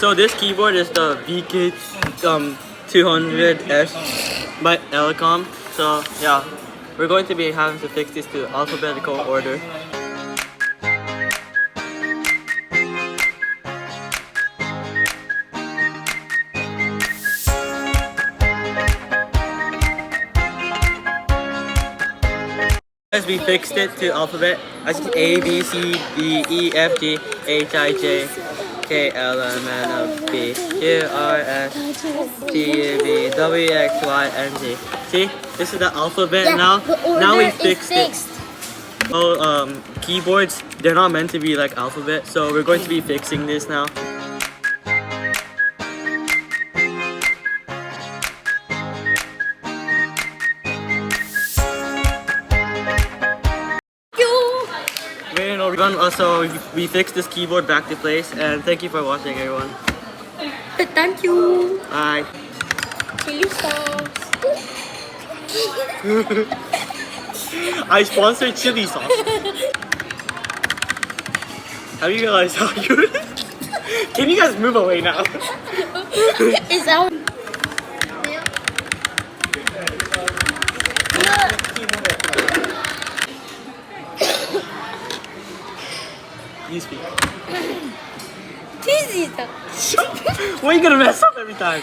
So this keyboard is the VK 200S by Elecom. So yeah, we're going to be having to fix this to alphabetical order. As we fixed it to alphabet, I see A, B, C, D, E, F, G, H, I, J, K, L, M, N, O, P, Q, R, S, T, U, V, W, X, Y, and Z. See, this is the alphabet now. Now we fixed it. Oh, keyboards, they're not meant to be like alphabet, so we're going to be fixing this now. Also, we fixed this keyboard back to place, and thank you for watching, everyone. Thank you. Bye. Chili sauce. I sponsored chili sauce. Have you realized how you? Can you guys move away now? Is that? You speak. This is Why are you gonna mess up every time?